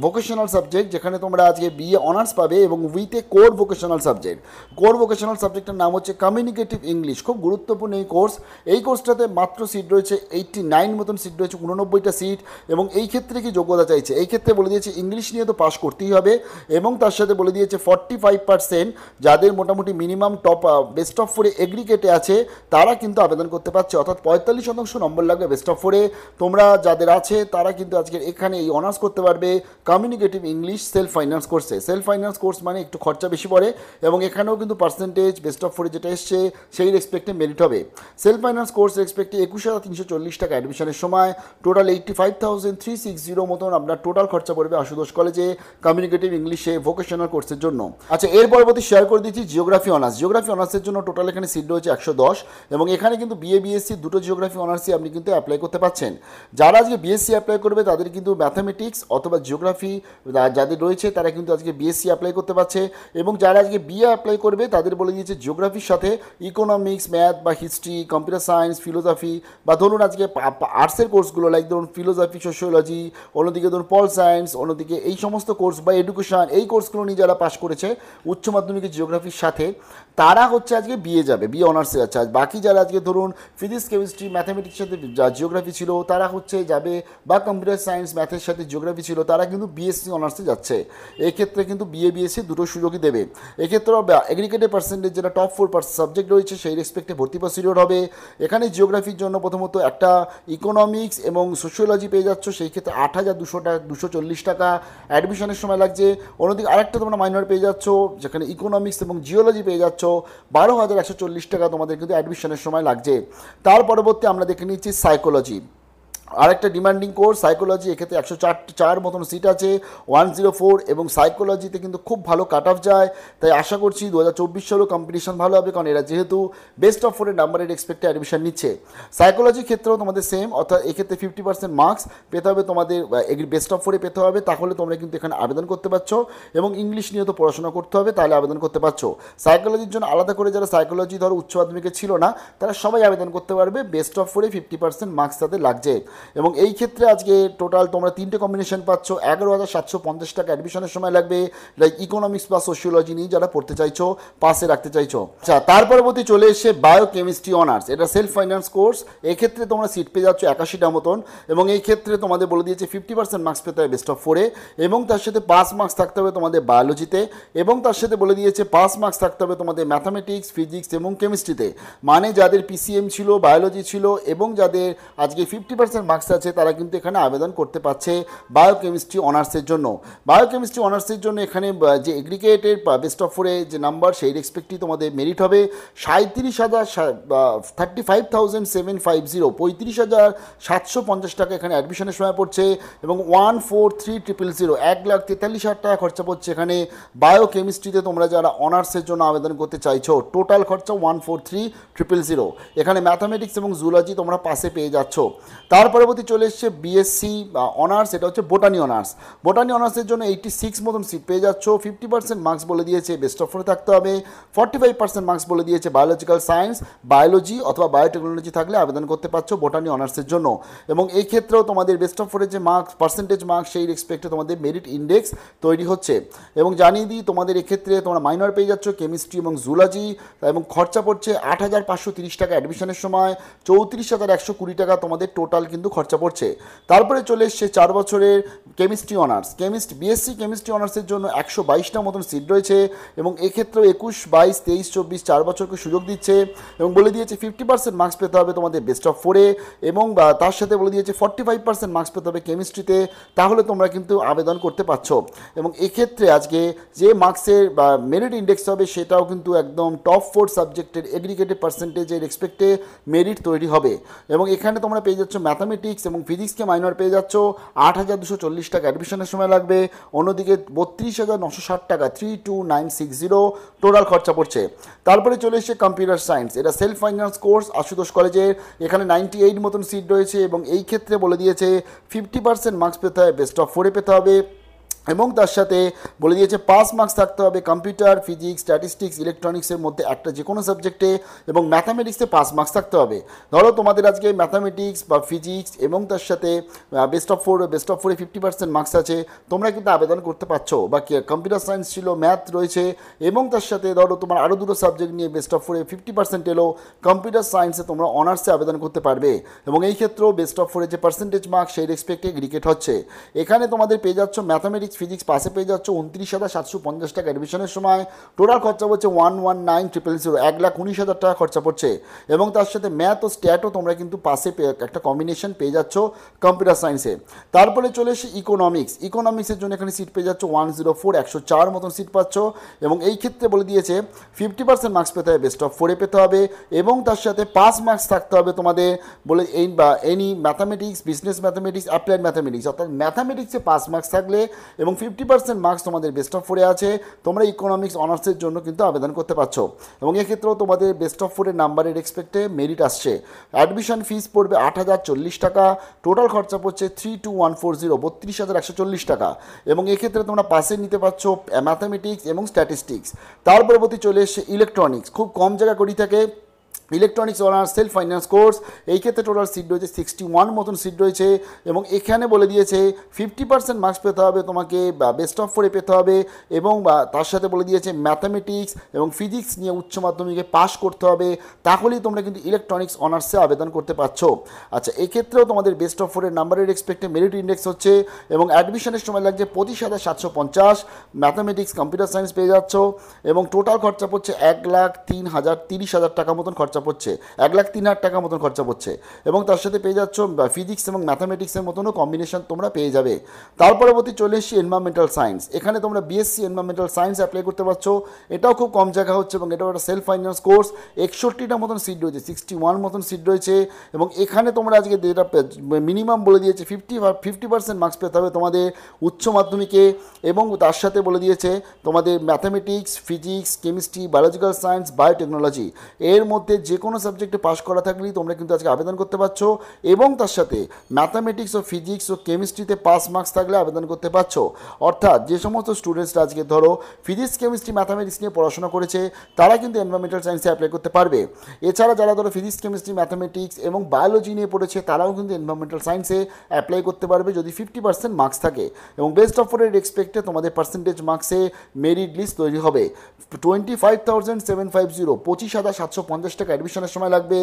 ভোকেশনাল সাবজেক্ট, যেখানে তোমরা আজকে BA অনার্স পাবে, এবং with a core vocational subject. Core vocational সাবজেক্টের নাম হচ্ছে কমিউনিকেটিভ ইংলিশ। খুব গুরুত্বপূর্ণ এই কোর্স। এই কোর্সটাতে মাত্র সিট রয়েছে 89 মতন সিট রয়েছে, 89টা সিট। এবং এই ক্ষেত্রে কি যোগ্যতা চাইছে, এই ক্ষেত্রে বলে দিয়েছে ইংলিশ নিয়ে তো পাস করতেই হবে, এবং তার সাথে বলে দিয়েছে 45% যাদের মোটামুটি মিনিমাম টপ বেস্ট অফ 4-এ এগ্রিগেটে আছে তারা কিন্তু আবেদন করতে পারছে, অর্থাৎ 45% নম্বর লাগবে বেস্ট অফ 4-এ। তোমরা যাদের আছে তারা কিন্তু আজকে এখানে এই অনার্স করতে পারবে কমিউনিকেটিভ ইংলিশ সেলফ ফাইন্যান্স কোর্সে। সেলফ ফাইন্যান্স কোর্স মানে একটু খরচা বেশি পড়ে, এবং এখানেও কিন্তু পার্সেন্টেজ বেস্ট অফ 4-এ যেটা এসছে সেই রেসপেক্টে মেরিট হবে। সেলফ ফাইন্যান্স কোর্স রেসপেক্টে 21,340 টাকা অ্যাডমিশনের সময়, টোটাল 85,360 মতন আপনার টোটাল খরচা পড়বে আশুতোষ কলেজে কমিউনিকেটিভ ইংলিশে ভোকেশনাল কোর্সের জন্য। আচ্ছা, এর পরবর্তী শেয়ার করে দিচ্ছি জিওগ্রাফি অনার্স। জিওগ্রাফি অনার্সের জন্য টোটাল এখানে সিট রয়েছে 110 এবং এখানে কিন্তু বিএ বিএসসি দুটো জিওগ্রাফি অনার্সই আপনি কিন্তু অ্যাপ্লাই করতে পারছেন। যারা আজকে বিএসসি অ্যাপ্লাই করবে তাদের কিন্তু ম্যাথামেটিক্স অথবা জিওগ্রাফি যাদের রয়েছে তারা কিন্তু আজকে বিএসসি অ্যাপ্লাই করতে পারছে, এবং যারা আজকে বিএ অ্যাপ্লাই করবে তাদের বলে দিয়েছে জিওগ্রাফির সাথে ইকোনমিক্স, ম্যাথ বা হিস্ট্রি, কম্পিউটার সায়েন্স, ফিলোসফি বা ধরুন আজকে আর্টসের কোর্সগুলো লাইক ধরুন ফিলোসফি, সোশিওলজি, অন্যদিকে ধরুন পল সায়েন্স, অন্যদিকে এই সমস্ত কোর্স বা এডুকেশন, এই কোর্সগুলো নিয়ে যারা পাশ করেছে উচ্চ মাধ্যমিক জিওগ্রাফির সাথে, তারা হচ্ছে আজকে বিএ যাবে, বিএ অনার্সে যাচ্ছে। আর বাকি যারা আজকে ধরুন ফিজিক্স, কেমিস্ট্রি, ম্যাথামেটিক্সের সাথে জিওগ্রাফি ছিল তারা হচ্ছে যাবে, বা কম্পিউটার সায়েন্স, ম্যাথের সাথে জিওগ্রাফি ছিল তারা কিন্তু বিএসসি অনার্সে যাচ্ছে। এক্ষেত্রে কিন্তু বিএ বিএসসি দুটো সুযোগই দেবে। এক্ষেত্রে এগ্রিগেটেড পার্সেন্টেজ যেটা টপ 4 সাবজেক্ট রয়েছে সেই রেসপেক্টে ভর্তি প্রসিডিওর হবে। এখানে জিওগ্রাফির জন্য প্রথমত একটা ইকোনমিক্স এবং সোশিওলজি পেয়ে যাচ্ছ, সেই ক্ষেত্রে 8,240 টাকা অ্যাডমিশনের সময় লাগছে। অন্যদিকে আরেকটা তোমরা মাইনর পেয়ে যাচ্ছ যেখানে ইকোনমিক্স এবং জিওলজি পেয়ে যাচ্ছ, 12,140 টাকা তোমাদের কিন্তু অ্যাডমিশনের সময় লাগছে। তার পরবর্তী আমরা দেখে নিচ্ছি সাইকোলজি, আরেকটা ডিমান্ডিং কোর্স সাইকোলজি। এক্ষেত্রে 104 মতন সিট আছে, 104, এবং সাইকোলজিতে কিন্তু খুব ভালো কাট অফ যায়। তাই আশা করছি 2024 সালেও কম্পিটিশন ভালো হবে, কারণ এরা যেহেতু বেস্ট অফ 4 নাম্বারের এক্সপেক্টে অ্যাডমিশন নিচ্ছে। সাইকোলজির ক্ষেত্রেও তোমাদের সেম, অর্থাৎ এক্ষেত্রে 50% মার্কস পেতে হবে তোমাদের, বেস্ট অফ 4 পেতে হবে, তাহলে তোমরা কিন্তু এখানে আবেদন করতে পারছো, এবং ইংলিশ নিয়ে তো পড়াশোনা করতে হবে, তাহলে আবেদন করতে পারছো। সাইকোলজির জন্য আলাদা করে যারা সাইকোলজি ধরো উচ্চ মাধ্যমিকে ছিল না তারা সবাই আবেদন করতে পারবে, বেস্ট অফ 4 50% মার্কস তাদের লাগছে। এবং এই ক্ষেত্রে আজকে টোটাল তোমরা 3টে কম্বিনেশন পাচ্ছ, 11,750 টাকা অ্যাডমিশনের সময় লাগবে, লাইক ইকোনমিক্স বা সোশিওলজি নিয়ে যারা পড়তে চাইছো, পাশে রাখতে চাইছো। আচ্ছা, তার পরবর্তী চলে এসে বায়োকেমিস্ট্রি অনার্স, এটা সেলফ ফাইন্যান্স কোর্স। এক্ষেত্রে তোমরা সিট পেয়ে যাচ্ছ 81টা মতন, এবং এই ক্ষেত্রে তোমাদের বলে দিয়েছে 50% মার্কস পেতে হবে বেস্ট অফ 4, এবং তার সাথে 5 মার্কস থাকতে হবে তোমাদের বায়োলজিতে, এবং তার সাথে বলে দিয়েছে 5 মার্কস থাকতে হবে তোমাদের ম্যাথামেটিক্স, ফিজিক্স এবং কেমিস্ট্রিতে। মানে যাদের পিসিএম ছিল, বায়োলজি ছিল, এবং যাদের আজকে 50% মার্কস আছে তারা কিন্তু এখানে আবেদন করতে পারছে বায়োকেমিস্ট্রি অনার্সের জন্য। বায়োকেমিস্ট্রি অনার্সের জন্য এখানে যে এগ্রিগেটেড বেস্ট অফ 4 যে নাম্বার সেই রেসপেক্টই তোমাদের মেরিট হবে 35,750, 35,750 টাকা এখানে অ্যাডমিশনের সময় পড়ছে, এবং 143,000, 1,43,000 টাকা খরচা পড়ছে এখানে বায়োকেমিস্ট্রিতে তোমরা যারা অনার্সের জন্য আবেদন করতে চাইছো। টোটাল খরচা 143,000। এখানে ম্যাথামেটিক্স এবং জুলজি তোমরা পাশে পেয়ে যাচ্ছ। তার পরবর্তী চলে এসছে বিএসসি অনার্স, এটা হচ্ছে বোটানি অনার্স। বোটানি অনার্সের জন্য 86 মতন সিট পেয়ে যাচ্ছ, 50% মার্কস বলে দিয়েছে বেস্ট অফ 4 থাকতে হবে, 45% মার্কস বলে দিয়েছে বায়োলজিক্যাল সায়েন্স, বায়োলজি অথবা বায়োটেকনোলজি থাকলে আবেদন করতে পারছো বোটানি অনার্সের জন্য। এবং এই ক্ষেত্রেও তোমাদের বেস্ট অফ 4 যে মার্কস, পার্সেন্টেজ মার্কস, সেই রেসপেক্টে তোমাদের মেরিট ইন্ডেক্স তৈরি হচ্ছে। এবং জানিয়ে দিই তোমাদের এক্ষেত্রে তোমরা মাইনর পেয়ে যাচ্ছ কেমিস্ট্রি এবং জুলজি, এবং খরচা পড়ছে 8,530 টাকা অ্যাডমিশনের সময়, 34,120 টাকা তোমাদের টোটাল কিন্তু খরচা পড়ছে। তারপরে চলে এসছে 4 বছরের কেমিস্ট্রি অনার্স। বিএসসি কেমিস্ট্রি অনার্সের জন্য 122টা মতন সিট রয়েছে, এবং এক্ষেত্রেও 21, 22, 23, 24 4 বছরকে সুযোগ দিচ্ছে, এবং বলে দিয়েছে 50% মার্কস পেতে হবে তোমাদের বেস্ট অফ 4, এবং তার সাথে বলে দিয়েছে 45% মার্কস পেতে হবে কেমিস্ট্রিতে, তাহলে তোমরা কিন্তু আবেদন করতে পারছো। এবং এক্ষেত্রে আজকে যে মার্কসের বা মেরিট ইন্ডেক্স হবে সেটাও কিন্তু একদম টপ 4 সাবজেক্টের এগ্রিগেটেড পার্সেন্টেজের রেসপেক্টে মেরিট তৈরি হবে। এবং এখানে তোমরা পেয়ে যাচ্ছ ম্যাথামেটিক্স এবং ফিজিক্সকে মাইনর পেয়ে যাচ্ছ, 8,240 টাকা অ্যাডমিশনের সময় লাগবে, অন্যদিকে 32,960 টাকা 32,960 টোটাল খরচা পড়ছে। তারপরে চলে এসছে কম্পিউটার সায়েন্স, এটা সেলফ ফাইন্যান্স কোর্স আশুতোষ কলেজের। এখানে 98 মতন সিট রয়েছে, এবং এই ক্ষেত্রে বলে দিয়েছে 50% মার্কস পেতে হবে বেস্ট অফ 4 পেতে হবে, এবং তার সাথে বলে দিয়েছে 5 মার্কস থাকতে হবে কম্পিউটার, ফিজিক্স, স্ট্যাটিস্টিক্স, ইলেকট্রনিক্সের মধ্যে একটা যে কোনো সাবজেক্টে, এবং ম্যাথামেটিক্সে 5 মার্কস থাকতে হবে। ধরো তোমাদের আজকে ম্যাথামেটিক্স বা ফিজিক্স এবং তার সাথে বেস্ট অফ 4 50% মার্কস আছে, তোমরা কিন্তু আবেদন করতে পারছো। বা কম্পিউটার সায়েন্স ছিল, ম্যাথ রয়েছে, এবং তার সাথে ধরো তোমার আরও দুটো সাবজেক্ট নিয়ে বেস্ট অফ 4 50% এলো, কম্পিউটার সায়েন্সে তোমরা অনার্সে আবেদন করতে পারবে। এবং এই ক্ষেত্রেও বেস্ট অফ 4 যে পার্সেন্টেজ মার্কস সেই রেসপেক্টে এগ্রিগেট হচ্ছে। এখানে তোমাদের পেয়ে যাচ্ছ ম্যাথামেটিক্স, ফিজিক্স পাশে পেয়ে যাচ্ছ 29,750 টাকা অ্যাডমিশনের সময়, টোটাল খরচা পড়ছে 119,000, 1,19,000 টাকা খরচা পড়ছে। এবং তার সাথে ম্যাথ ও স্ট্যাটও তোমরা কিন্তু পাশে একটা কম্বিনেশন পেয়ে যাচ্ছ কম্পিউটার সায়েন্সে। তারপরে চলে এসে ইকোনমিক্সের জন্য এখানে সিট পেয়ে যাচ্ছ 104, 104 মতন সিট পাচ্ছ, এবং এই ক্ষেত্রে বলে দিয়েছে 50% মার্কস পেতে হবে বেস্ট অফ 4 পেতে হবে, এবং তার সাথে 5 মার্কস থাকতে হবে তোমাদের বলে any mathematics, business mathematics, applied mathematics, অর্থাৎ ম্যাথামেটিক্সে 5 মার্কস থাকলে এবং 50% মার্কস তোমাদের বেস্ট অফ 4-এ আছে, তোমরা ইকোনমিক্স অনার্সের জন্য কিন্তু আবেদন করতে পারছো। এবং এক্ষেত্রেও তোমাদের বেস্ট অফ 4-এর নাম্বারের এক্সপেক্টে মেরিট আসছে। অ্যাডমিশন ফিস পড়বে 8,040 টাকা, টোটাল খরচা পড়ছে 32140 32,140 টাকা। এবং এক্ষেত্রে তোমরা পাশে নিতে পারছো ম্যাথামেটিক্স এবং স্ট্যাটিস্টিক্স। তার পরবর্তী চলে এসছে ইলেকট্রনিক্স, খুব কম জায়গা করি থাকে electronics honours self finance course. এই ক্ষেত্রে টোটাল সিট রয়েছে 61 মতন সিট রয়েছে। এবং এখানে বলে দিয়েছে 50% মার্কস পেতে হবে তোমাকে, বেস্ট অফ 4-এ পেতে হবে, এবং তার সাথে বলে দিয়েছে ম্যাথামেটিক্স এবং ফিজিক্স নিয়ে উচ্চ মাধ্যমিকে পাস করতে হবে, তাহলেই তোমরা কিন্তু ইলেকট্রনিক্স অনার্সে আবেদন করতে পারছো। আচ্ছা, এক্ষেত্রেও তোমাদের বেস্ট অফ 4-এর নাম্বারের এক্সপেক্টে মেরিট ইন্ডেক্স হচ্ছে, এবং অ্যাডমিশনের সময় লাগছে 25,750, ম্যাথামেটিক্স কম্পিউটার সায়েন্স পেয়ে যাচ্ছ, এবং টোটাল খরচা পড়ছে 1,03,030 টাকা মতন খরচা পড়ছে, 1,03,000 টাকা মতন খরচা পড়ছে। এবং তার সাথে পেয়ে যাচ্ছ ফিজিক্স এবং ম্যাথামেটিক্সের মতনও কম্বিনেশন তোমরা পেয়ে যাবে। তার পরবর্তী চলে এসেছি এনভায়রনমেন্টাল সায়েন্স। এখানে তোমরা বিএসসি এনভায়রনমেন্টাল সায়েন্স অ্যাপ্লাই করতে পারছো, এটাও খুব কম জায়গা হচ্ছে, এবং এটাও একটা সেলফ ফাইন্যান্স কোর্স। 61টা মতন সিট রয়েছে, 61 মতন সিট রয়েছে। এবং এখানে তোমরা আজকে যেটা মিনিমাম বলে দিয়েছে 50% মার্কস পেতে হবে তোমাদের উচ্চ মাধ্যমিকে, এবং তার সাথে বলে দিয়েছে তোমাদের mathematics, physics, chemistry, biological science, biotechnology এর মধ্যে যে কোনো সাবজেক্টে পাস করা থাকলেই তোমরা কিন্তু আজকে আবেদন করতে পারছো। এবং তার সাথে ম্যাথামেটিক্স ও ফিজিক্স ও কেমিস্ট্রিতে পাস মার্কস থাকলে আবেদন করতে পারছো। অর্থাৎ যে সমস্ত স্টুডেন্টসরা আজকে ধরো ফিজিক্স, কেমিস্ট্রি, ম্যাথামেটিক্স নিয়ে পড়াশোনা করেছে, তারা কিন্তু এনভায়রনমেন্টাল সায়েন্সে অ্যাপ্লাই করতে পারবে। এছাড়া যারা ধরো ফিজিক্স, কেমিস্ট্রি, ম্যাথামেটিক্স এবং বায়োলজি নিয়ে পড়েছে, তারাও কিন্তু এনভায়রনমেন্টাল সায়েন্সে অ্যাপ্লাই করতে পারবে যদি 50% মার্কস থাকে। এবং বেস্ট অফ 4-এর এক্সপেক্টে তোমাদের পার্সেন্টেজ মার্কসে মেরিট লিস্ট তৈরি হবে। 25,750 25,750 টাকা অ্যাডমিশনের সময় লাগবে,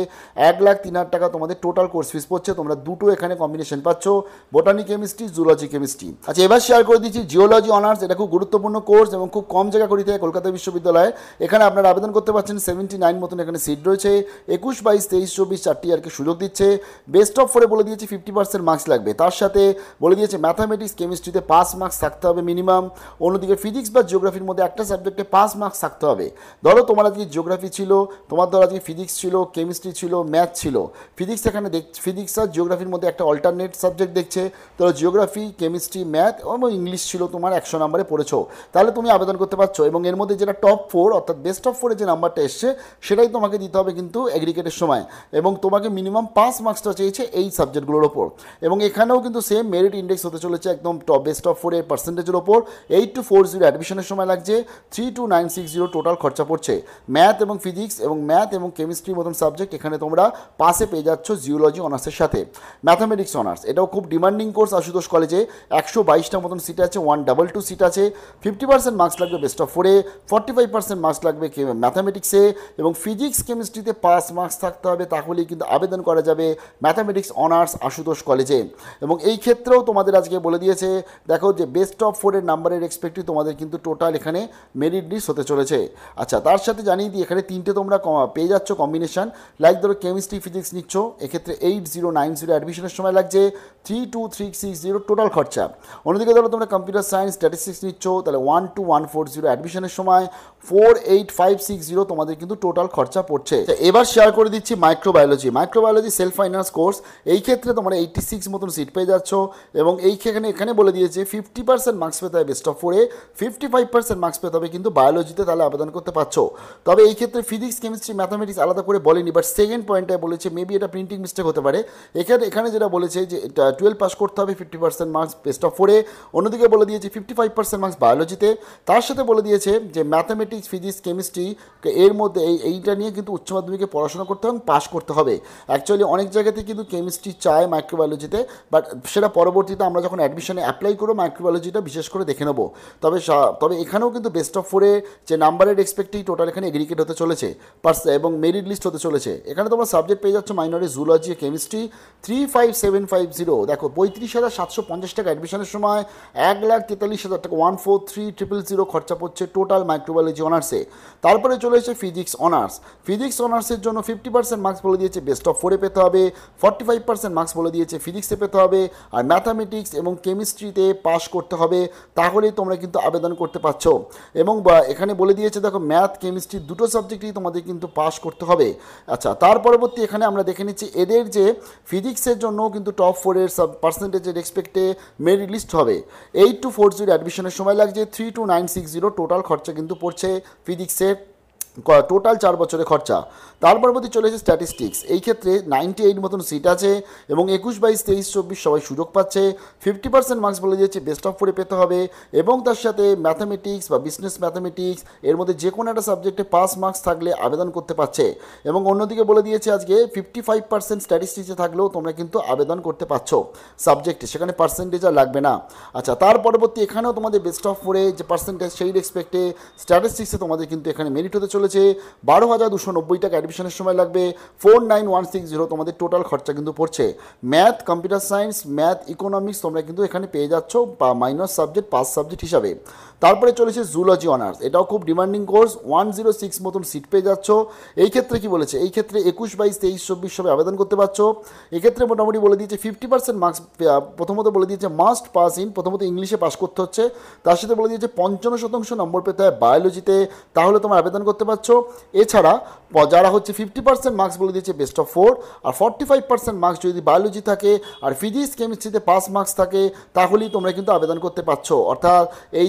1,03,000 টাকা তোমাদের টোটাল কোর্স ফিস পড়ছে। তোমরা দুটো এখানে কম্বিনেশন পাচ্ছ, বোটানি কেমিস্ট্রি, জুলজি কেমিস্ট্রি। আচ্ছা, এবার শেয়ার করে দিচ্ছি জিওলজি অনার্স। এটা খুব গুরুত্বপূর্ণ কোর্স এবং খুব কম জায়গা করি থেকে কলকাতা বিশ্ববিদ্যালয়ে। এখানে আপনারা আবেদন করতে পারছেন, 79 মতন এখানে সিট রয়েছে। 21, 22, 23, 24 4টি ইয়ারকে সুযোগ দিচ্ছে। বেস্ট অফ 4-এ বলে দিয়েছে 50% মার্কস লাগবে, তার সাথে বলে দিয়েছে ম্যাথামেটিক্স, কেমিস্ট্রিতে পাস মার্কস থাকতে হবে মিনিমাম। অন্যদিকে ফিজিক্স বা জিওগ্রাফির মধ্যে একটা সাবজেক্টে পাস মার্কস থাকতে হবে। ধরো তোমার আজকে জিওগ্রাফি ছিল, তোমার ধরো আজকে ফিজিক্স ছিল, কেমিস্ট্রি ছিল, ম্যাথ ছিল। ফিজিক্স এখানে ফিজিক্স আর জিওগ্রাফির মধ্যে একটা অল্টারনেট সাবজেক্ট দেখছে, ধরো জিওগ্রাফি, কেমিস্ট্রি, ম্যাথ এবং ইংলিশ ছিল তোমার 100 নম্বরে পড়েছো, তাহলে তুমি আবেদন করতে পারছো। এবং এর মধ্যে যেটা টপ 4 অর্থাৎ বেস্ট অফ 4-এ যে নাম্বারটা এসছে সেটাই তোমাকে দিতে হবে কিন্তু এগ্রিগেটের সময়। এবং তোমাকে মিনিমাম পাস মার্কসটা চেয়েছে এই সাবজেক্টগুলোর ওপর। এবং এখানেও কিন্তু সেম মেরিট ইন্ডেক্স হতে চলেছে একদম টপ বেস্ট অফ 4-এর পার্সেন্টেজের ওপর। 8240 অ্যাডমিশনের সময় লাগছে, 32,960 টোটাল খরচা পড়ছে। ম্যাথ এবং ফিজিক্স এবং ম্যাথ এবং কেমিস্ট্রি মতন সাবজেক্ট এখানে তোমরা পাশে পেয়ে যাচ্ছ জিওলজি অনার্সের সাথে। ম্যাথামেটিক্স অনার্স এটাও খুব ডিমান্ডিং কোর্স আশুতোষ কলেজে, 122টা মতন সিট আছে, 122 সিট আছে। 50% মার্কস লাগবে বেস্ট অফ 4-এ, 45% মার্কস লাগবে ম্যাথামেটিক্সে, এবং ফিজিক্স, কেমিস্ট্রিতে পাস মার্কস থাকতে হবে, তাহলেই কিন্তু আবেদন করা যাবে ম্যাথামেটিক্স অনার্স আশুতোষ কলেজে। এবং এই ক্ষেত্রেও তোমাদের আজকে বলে দিয়েছে, দেখো যে বেস্ট অফ 4-এর নাম্বারের এক্সপেক্টে তোমাদের কিন্তু টোটাল এখানে মেরিট লিস্ট হতে চলেছে। আচ্ছা, তার সাথে জানিয়ে দিই এখানে 3টে তোমরা পেয়ে যাচ্ছ কম্বিনেশন। লাইক ধরো কেমিস্ট্রি, ফিজিক্স নিচ্ছ, এক্ষেত্রে 8090 অ্যাডমিশনের সময় লাগছে, 32,360 টোটাল খরচা। অন্যদিকে ধরো তোমরা কম্পিউটার সায়েন্স, স্ট্যাটিস্টিক্স নিচ্ছ, তাহলে 12,140 অ্যাডমিশনের সময়, 48,560 তোমাদের কিন্তু টোটাল খরচা পড়ছে। এবার শেয়ার করে দিচ্ছি মাইক্রোবায়োলজি সেলফ ফাইন্যান্স কোর্স। এই ক্ষেত্রে তোমরা 86 মতন সিট পেয়ে যাচ্ছ। এবং এখানে বলে দিয়েছে 50% মার্কস পেতে হবে বেস্ট অফ 4-এ, 55% মার্কস পেতে হবে কিন্তু বায়োলজিতে, তাহলে আবেদন করতে পারছো। তবে এই ক্ষেত্রে ফিজিক্স, কেমিস্ট্রি, ম্যাথামেটিক্স আলাদা করে বলেনি, বাট সেকেন্ড পয়েন্টটায় বলেছে, মেবি এটা প্রিন্টিং মিস্টেক হতে পারে। এখানে যেটা বলেছে যে 12 পাস করতে হবে, 50% মার্কস বেস্ট অফ 4-এ। অন্যদিকে বলে দিয়েছে 55% মার্কস বায়োলজিতে। তার সাথে বলে দিয়েছে যে ম্যাথামেটিক্স, ফিজিক্স, কেমিস্ট্রি এর মধ্যে এইটা নিয়ে কিন্তু উচ্চ মাধ্যমিকে পড়াশোনা করতে হবে এবং পাস করতে হবে। অ্যাকচুয়ালি অনেক জায়গাতে কিন্তু কেমিস্ট্রি চায় মাইক্রোবায়োলজিতে, বাট সেটা পরবর্তীতে আমরা যখন অ্যাডমিশনে অ্যাপ্লাই করবো মাইক্রোবায়োলজিটা বিশেষ করে দেখে নেবো। তবে এখানেও কিন্তু বেস্ট অফ 4-এ যে নাম্বারের এক্সপেক্টেই টোটাল এখানে এগ্রিগেট হতে চলেছে এবং মেরিট লিস্ট হতে চলেছে। এখানে তোমরা সাবজেক্ট পেয়ে যাচ্ছ মাইনরে জুলজি, কেমিস্ট্রি, 35,750 দেখো 35,750 টাকা অ্যাডমিশনের সময়, 1,43,000 টাকা 143,000 খরচা পড়ছে টোটাল মাইক্রোবায়োলজি অনার্সে। তারপরে চলে এসেছে ফিজিক্স অনার্সের জন্য 50% মার্কস বলে দিয়েছে বেস্ট অফ 4-এ পেতে হবে, 45% মার্কস বলে দিয়েছে ফিজিক্সে পেতে হবে, আর ম্যাথামেটিক্স এবং কেমিস্ট্রিতে পাস করতে হবে, তাহলেই তোমরা কিন্তু আবেদন করতে পারছো। এবং এখানে বলে দিয়েছে দেখো ম্যাথ, কেমিস্ট্রি দুটো সাবজেক্টই তোমাদের কিন্তু পাস করতে হবে। আচ্ছা, তার পরবর্তী এখানে আমরা দেখে নিচ্ছি এদের যে ফিজিক্সের জন্য কিন্তু টপ 4-এর পার্সেন্টেজের এক্সপেক্টে মেরিট লিস্ট হবে। 8240 অ্যাডমিশনের সময় লাগছে, 32960 টোটাল খরচা কিন্তু পড়ছে ফিজিক্সের, টোটাল 4 বছরে খরচা। তার পরবর্তী চলে এসেছে স্ট্যাটিস্টিক্স, এই ক্ষেত্রে 98 মতন সিট আছে এবং 21, 22, 23, 24 সবাই সুযোগ পাচ্ছে। 50% মার্কস বলে দিয়েছে বেস্ট অফ 4-এ পেতে হবে এবং তার সাথে ম্যাথামেটিক্স বা বিজনেস ম্যাথামেটিক্স এর মধ্যে যে কোনো একটা সাবজেক্টে পাস মার্কস থাকলে আবেদন করতে পারছে। এবং অন্যদিকে বলে দিয়েছে আজকে 55% স্ট্যাটিস্টিক্সে থাকলেও তোমরা কিন্তু আবেদন করতে পারছো সাবজেক্টে, সেখানে পার্সেন্টেজ আর লাগবে না। আচ্ছা, তার পরবর্তী এখানেও তোমাদের বেস্ট অফ 4-এ যে পার্সেন্টেজ সেই রেসপেক্টে স্ট্যাটিস্টিক্সে তোমাদের কিন্তু এখানে মেরিট হতে চলেছে। 12,290 টাকা অ্যাডমিশনের সময় লাগবে, 49,160 তোমাদের টোটাল খরচা কিন্তু পড়ছে। Math, computer science, math, economics তোমরা কিন্তু এখানে পেয়ে যাচ্ছ বা মাইনর সাবজেক্ট, পাস সাবজেক্ট হিসাবে। তারপরে চলেছে জুলজি অনার্স, এটাও খুব ডিমান্ডিং কোর্স, 106 মতন সিট পেয়ে যাচ্ছ। এই ক্ষেত্রে কি বলেছে, এই ক্ষেত্রে 21, 22, 23, 24 সবে আবেদন করতে পারছো। এক্ষেত্রে মোটামুটি বলে দিয়েছে 50% মার্কস, প্রথমত বলে দিয়েছে মাস্ট পাস ইন, প্রথমত ইংলিশে পাস করতে হচ্ছে, তার সাথে বলে দিয়েছে 55% নম্বর পেতে হয় বায়োলজিতে, তাহলে তোমরা আবেদন করতে পারছো। এছাড়া যারা হচ্ছে 50% মার্কস বলে দিয়েছে বেস্ট অফ 4, আর 45% মার্কস যদি বায়োলজি থাকে আর ফিজিক্স কেমিস্ট্রিতে পাস মার্কস থাকে তাহলেই তোমরা কিন্তু আবেদন করতে পারছো। অর্থাৎ এই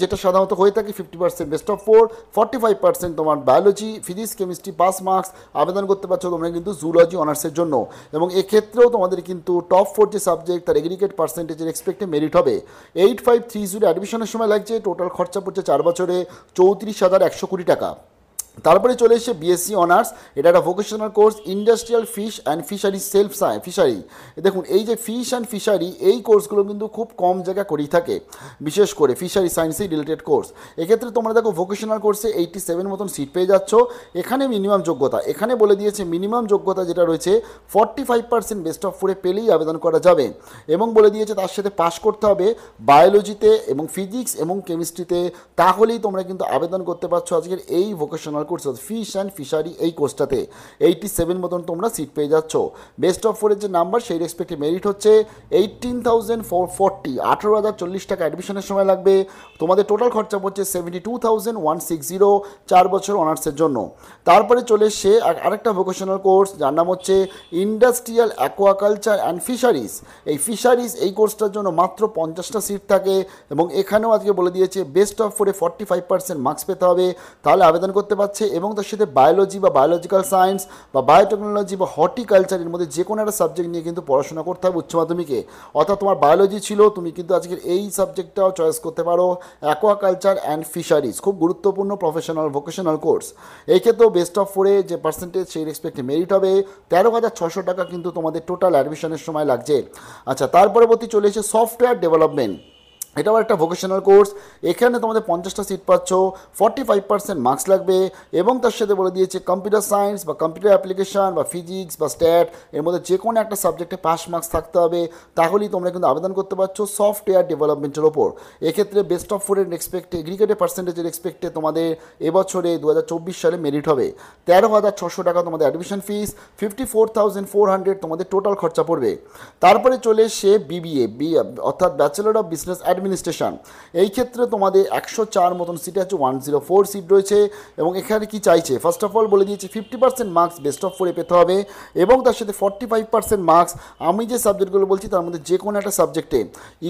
যেটা সাধারণত হয়ে থাকে 50% বেস্ট অফ 4, 45% তোমার biology, physics chemistry pass marks, আবেদন করতে পারছো তোমরা কিন্তু জুলজি অনার্সের জন্য। এবং এক্ষেত্রেও তোমাদের কিন্তু টপ 4 যে সাবজেক্ট তার এগ্রিগেট পার্সেন্টেজের এক্সপেক্টে মেরিট হবে। 8530 অ্যাডমিশনের সময় লাগছে, টোটাল খরচা পড়ছে 4 বছরে 34,120 টাকা। তারপরে চলে এসে বিএসসি অনার্স, এটা একটা vocational course, industrial fish and fishery self fishery. দেখুন এই যে ফিশ অ্যান্ড ফিশারি এই কোর্সগুলো কিন্তু খুব কম জায়গা করেই থাকে, বিশেষ করে ফিশারি সায়েন্সে রিলেটেড কোর্স। এক্ষেত্রে তোমরা দেখো ভোকেশনাল কোর্সে 87 মতন সিট পেয়ে যাচ্ছ। এখানে মিনিমাম যোগ্যতা, এখানে বলে দিয়েছে মিনিমাম যোগ্যতা যেটা রয়েছে 45% বেস্ট অফ 4-এ পেলেই আবেদন করা যাবে এবং বলে দিয়েছে তার সাথে পাস করতে হবে বায়োলজিতে এবং ফিজিক্স এবং কেমিস্ট্রিতে, তাহলেই তোমরা কিন্তু আবেদন করতে পারছো আজকের এই vocational course fish and fishery এই কোর্সটাতে। 87 মতন তোমরা সিট পেয়ে যাচ্ছ। বেস্ট অফ 4-এর যে নাম্বার সেই রেসপেক্টে মেরিট হচ্ছে 18,440, 18,040 টাকা অ্যাডমিশনের সময় লাগবে। তোমাদের টোটাল খরচা পড়ছে 72,160 4 বছর অনার্সের জন্য। তারপরে চলে এসে আরেকটা ভোকেশনাল কোর্স যার নাম হচ্ছে ইন্ডাস্ট্রিয়াল অ্যাকোয়াকালচার অ্যান্ড ফিশারিজ। এই ফিশারিজ এই কোর্সটার জন্য মাত্র 50টা সিট থাকে এবং এখানেও আজকে বলে দিয়েছে বেস্ট অফ 4-এ 45% মার্কস পেতে হবে, তাহলে আবেদন করতে পারছে। এবং তার সাথে বায়োলজি বা বায়োলজিক্যাল সায়েন্স বা বায়োটেকনোলজি বা হর্টিকালচারের মধ্যে যে কোনো একটা সাবজেক্ট নিয়ে কিন্তু পড়াশোনা করতে হবে উচ্চ মাধ্যমিকে। অর্থাৎ তোমার বায়োলজি ছিল, তুমি কিন্তু আজকের এই সাবজেক্টটাও চয়েস করতে পারো, অ্যাকোয়াকালচার অ্যান্ড ফিশারিজ, খুব গুরুত্বপূর্ণ প্রফেশনাল ভোকেশনাল কোর্স। এই ক্ষেত্রেও বেস্ট অফ 4-এ যে পার্সেন্টেজ সেই রেসপেক্টে মেরিট হবে। 13,600 টাকা কিন্তু তোমাদের টোটাল অ্যাডমিশনের সময় লাগছে। আচ্ছা, তার পরবর্তী চলে এসে সফটওয়্যার ডেভেলপমেন্ট, এটাও একটা ভোকেশনাল কোর্স। এখানে তোমাদের 50টা সিট পাচ্ছ, 45% মার্কস লাগবে এবং তার সাথে বলে দিয়েছে কম্পিউটার সায়েন্স বা কম্পিউটার অ্যাপ্লিকেশন বা ফিজিক্স বা স্ট্যাট এর মধ্যে যে কোনো একটা সাবজেক্টে পাস মার্কস থাকতে হবে, তাহলেই তোমরা কিন্তু আবেদন করতে পারছো সফটওয়্যার ডেভেলপমেন্টের ওপর। এক্ষেত্রে বেস্ট অফ 4-এর এক্সপেক্টে এগ্রিগেটেড পার্সেন্টেজের এক্সপেক্টে তোমাদের এবছরে 2024 সালে মেরিট হবে। 13,600 টাকা তোমাদের অ্যাডমিশন ফিস, 54,400 তোমাদের টোটাল খরচা পড়বে। তারপরে চলে এসে বিবিএ অর্থাৎ ব্যাচেলর অফ বিজনেস অ্যাডমিনিস্ট্রেশন। এই ক্ষেত্রে তোমাদের 104 মতন সিট আছে, 104 সিট রয়েছে এবং এখানে কি চাইছে, ফার্স্ট অফ অল বলে দিয়েছে 50% মার্কস বেস্ট অফ 4-এ পেতে হবে এবং তার সাথে 45% মার্কস আমি যে সাবজেক্টগুলো বলছি তার মধ্যে যে কোনো একটা সাবজেক্টে,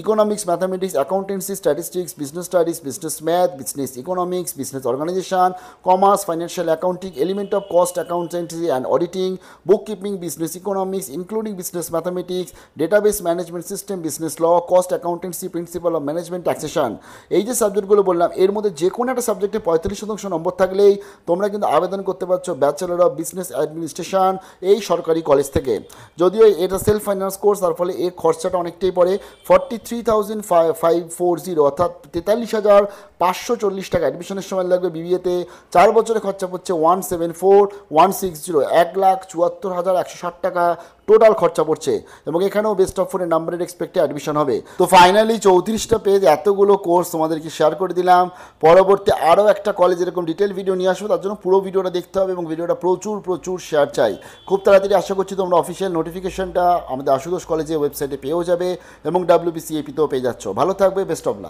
economics, mathematics, accountancy, statistics, business studies, business math, business economics, business organisation, commerce, financial accounting, element of cost accountancy and auditing, book keeping, business economics including business mathematics, database management system, business law, cost accountancy, principal of management, taxation. এই যে সাবজেক্টগুলো বললাম এর মধ্যে যে কোনো একটা সাবজেক্টে 45% নম্বর থাকলেই তোমরা কিন্তু আবেদন করতে পারছো ব্যাচেলর অফ বিজনেস অ্যাডমিনিস্ট্রেশন এই সরকারি কলেজ থেকে। যদিও এটা সেলফ ফাইন্যান্স কোর্স, তার ফলে এর খরচাটা অনেকটাই পড়ে, 43,540 অর্থাৎ 43,540 টাকা অ্যাডমিশনের সময় লাগবে বিবিএতে। 4 বছরে খরচা পড়ছে 174,160, 1,74,160 টাকা টোটাল খরচা পড়ছে এবং এখানেও বেস্ট অফ 4-এর নাম্বারের এক্সপেক্টে অ্যাডমিশন হবে। তো ফাইনালি 34টা পেজ এতগুলো কোর্স তোমাদেরকে শেয়ার করে দিলাম। পরবর্তী আরও একটা কলেজ এরকম ডিটেল ভিডিও নিয়ে আসবো, তার জন্য পুরো ভিডিওটা দেখতে হবে এবং ভিডিওটা প্রচুর শেয়ার চাই। খুব তাড়াতাড়ি আশা করছি তোমরা অফিসিয়াল নোটিফিকেশনটা আমাদের আশুতোষ কলেজের ওয়েবসাইটে পেয়েও যাবে এবং WBCAP তেও পেয়ে যাচ্ছ। ভালো থাকবে, বেস্ট অফ লাক।